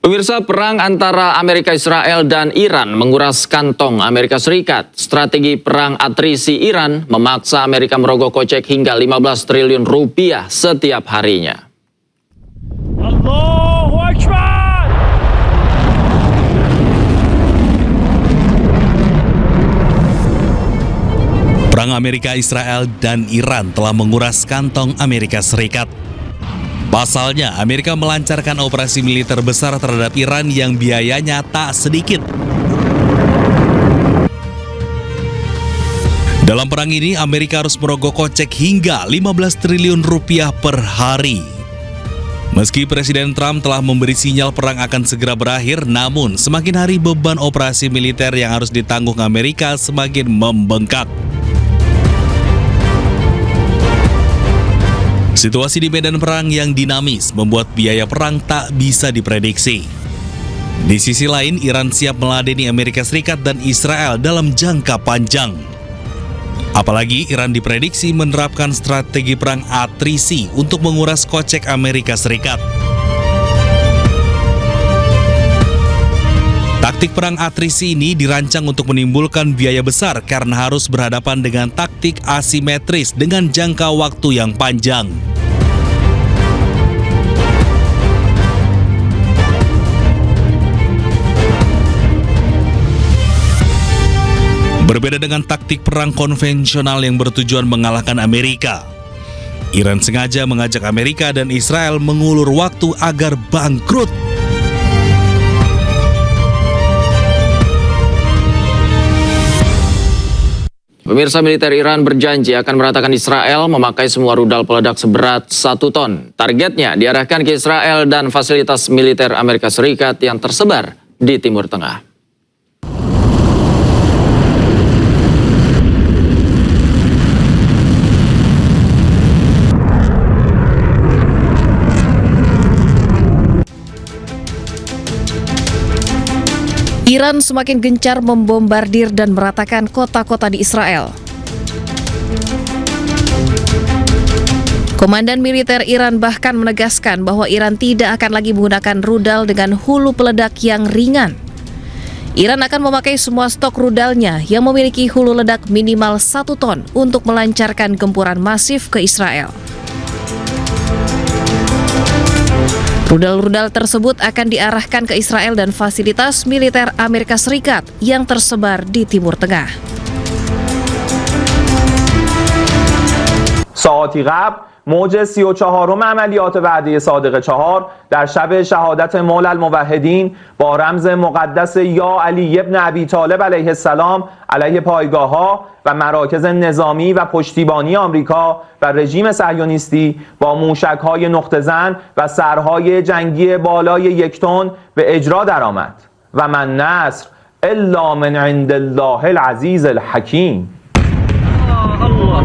Pemirsa, perang antara Amerika, Israel, dan Iran menguras kantong Amerika Serikat. Strategi perang atrisi Iran memaksa Amerika merogoh kocek hingga 15 triliun rupiah setiap harinya. Allahu Akbar! Perang Amerika, Israel, dan Iran telah menguras kantong Amerika Serikat. Pasalnya, Amerika melancarkan operasi militer besar terhadap Iran yang biayanya tak sedikit. Dalam perang ini, Amerika harus merogoh kocek hingga 15 triliun rupiah per hari. Meski Presiden Trump telah memberi sinyal perang akan segera berakhir, namun semakin hari beban operasi militer yang harus ditanggung Amerika semakin membengkak. Situasi di medan perang yang dinamis membuat biaya perang tak bisa diprediksi. Di sisi lain, Iran siap meladeni Amerika Serikat dan Israel dalam jangka panjang. Apalagi Iran diprediksi menerapkan strategi perang atrisi untuk menguras kocek Amerika Serikat. Taktik perang atrisi ini dirancang untuk menimbulkan biaya besar karena harus berhadapan dengan taktik asimetris dengan jangka waktu yang panjang. Berbeda dengan taktik perang konvensional yang bertujuan mengalahkan Amerika, Iran sengaja mengajak Amerika dan Israel mengulur waktu agar bangkrut. Pemirsa, militer Iran berjanji akan meratakan Israel memakai semua rudal peledak seberat 1 ton. Targetnya diarahkan ke Israel dan fasilitas militer Amerika Serikat yang tersebar di Timur Tengah. Iran semakin gencar membombardir dan meratakan kota-kota di Israel. Komandan militer Iran bahkan menegaskan bahwa Iran tidak akan lagi menggunakan rudal dengan hulu peledak yang ringan. Iran akan memakai semua stok rudalnya yang memiliki hulu ledak minimal 1 ton untuk melancarkan gempuran masif ke Israel. Rudal-rudal tersebut akan diarahkan ke Israel dan fasilitas militer Amerika Serikat yang tersebar di Timur Tengah. ساعتی قبل موج 34 عملیات وعده صادق 4 در شب شهادت مولا الموحدین با رمز مقدس یا علی ابن ابی طالب علیه السلام علیه پایگاه‌ها و مراکز نظامی و پشتیبانی آمریکا و رژیم صهیونیستی با موشک‌های نقطه‌زن و سرهای جنگی بالای 1 تن به اجرا درآمد و من نصر الا من عند الله العزیز الحکیم. الله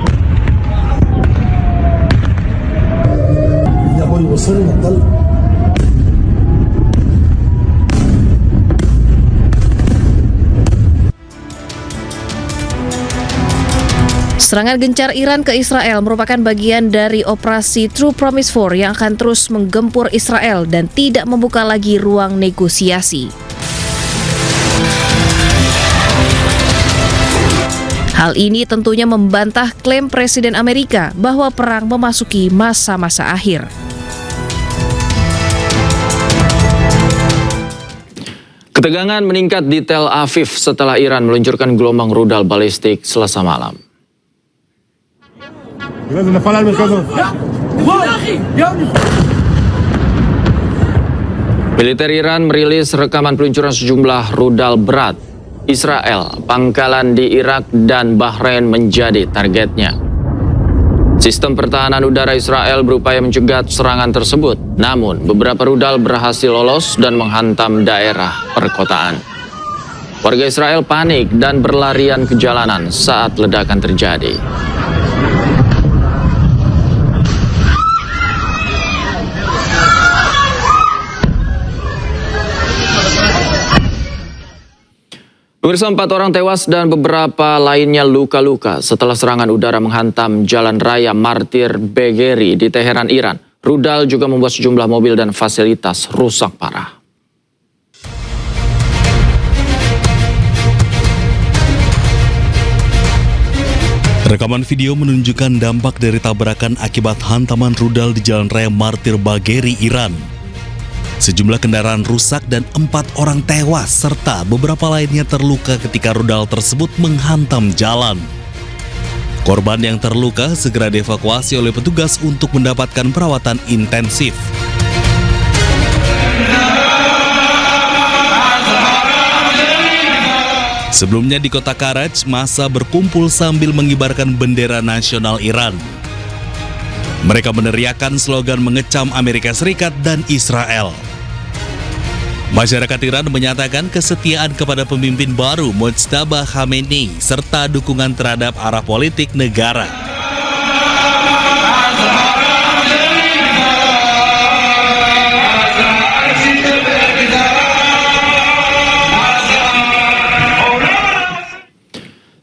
Serangan gencar Iran ke Israel merupakan bagian dari operasi True Promise 4 yang akan terus menggempur Israel dan tidak membuka lagi ruang negosiasi. Hal ini tentunya membantah klaim Presiden Amerika bahwa perang memasuki masa-masa akhir. Ketegangan meningkat di Tel Aviv setelah Iran meluncurkan gelombang rudal balistik Selasa malam. Militer Iran merilis rekaman peluncuran sejumlah rudal berat. Israel, pangkalan di Irak, dan Bahrain menjadi targetnya. Sistem pertahanan udara Israel berupaya mencegat serangan tersebut, namun beberapa rudal berhasil lolos dan menghantam daerah perkotaan. Warga Israel panik dan berlarian ke jalanan saat ledakan terjadi. Pemirsa, 4 orang tewas dan beberapa lainnya luka-luka setelah serangan udara menghantam jalan raya Martir Begheri di Teheran, Iran. Rudal juga membuat sejumlah mobil dan fasilitas rusak parah. Rekaman video menunjukkan dampak dari tabrakan akibat hantaman rudal di Jalan Raya Martir Bagheri, Iran. Sejumlah kendaraan rusak dan 4 orang tewas serta beberapa lainnya terluka ketika rudal tersebut menghantam jalan. Korban yang terluka segera dievakuasi oleh petugas untuk mendapatkan perawatan intensif. Sebelumnya di kota Karaj, massa berkumpul sambil mengibarkan bendera nasional Iran. Mereka meneriakkan slogan mengecam Amerika Serikat dan Israel. Masyarakat Iran menyatakan kesetiaan kepada pemimpin baru Mojtaba Khamenei serta dukungan terhadap arah politik negara.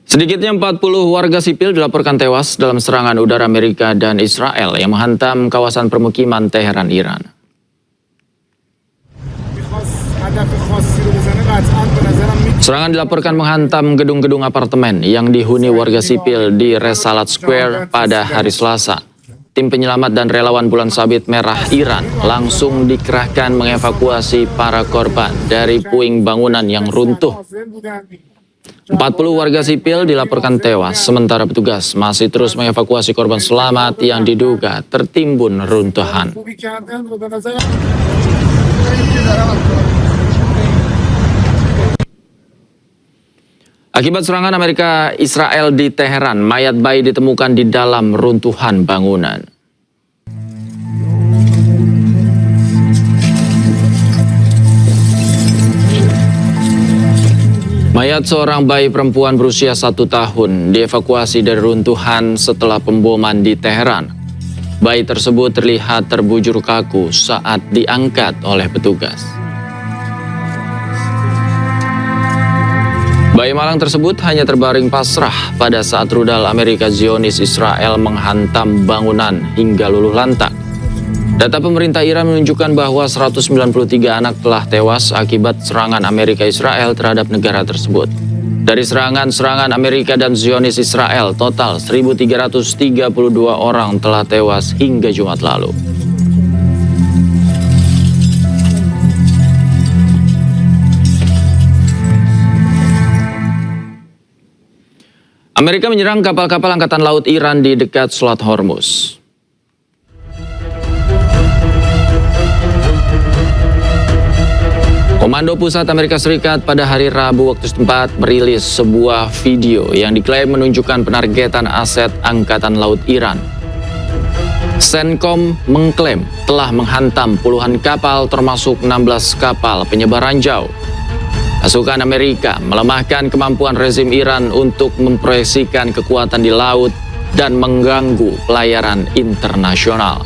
Sedikitnya 40 warga sipil dilaporkan tewas dalam serangan udara Amerika dan Israel yang menghantam kawasan permukiman Teheran, Iran. Serangan dilaporkan menghantam gedung-gedung apartemen yang dihuni warga sipil di Resalat Square pada hari Selasa. Tim penyelamat dan relawan Bulan Sabit Merah Iran langsung dikerahkan mengevakuasi para korban dari puing bangunan yang runtuh. 40 warga sipil dilaporkan tewas, sementara petugas masih terus mengevakuasi korban selamat yang diduga tertimbun runtuhan. Akibat serangan Amerika Israel di Teheran, mayat bayi ditemukan di dalam runtuhan bangunan. Mayat seorang bayi perempuan berusia 1 tahun dievakuasi dari runtuhan setelah pemboman di Teheran. Bayi tersebut terlihat terbujur kaku saat diangkat oleh petugas. Bayi malang tersebut hanya terbaring pasrah pada saat rudal Amerika Zionis Israel menghantam bangunan hingga luluh lantak. Data pemerintah Iran menunjukkan bahwa 193 anak telah tewas akibat serangan Amerika Israel terhadap negara tersebut. Dari serangan Amerika dan Zionis Israel, total 1.332 orang telah tewas hingga Jumat lalu. Amerika menyerang kapal-kapal angkatan laut Iran di dekat Selat Hormuz. Komando Pusat Amerika Serikat pada hari Rabu waktu setempat merilis sebuah video yang diklaim menunjukkan penargetan aset Angkatan Laut Iran. CENTCOM mengklaim telah menghantam puluhan kapal termasuk 16 kapal penyebar ranjau. Pasukan Amerika melemahkan kemampuan rezim Iran untuk memproyeksikan kekuatan di laut dan mengganggu pelayaran internasional.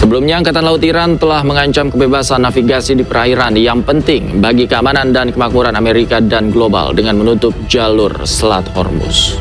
Sebelumnya, Angkatan Laut Iran telah mengancam kebebasan navigasi di perairan yang penting bagi keamanan dan kemakmuran Amerika dan global dengan menutup jalur Selat Hormuz.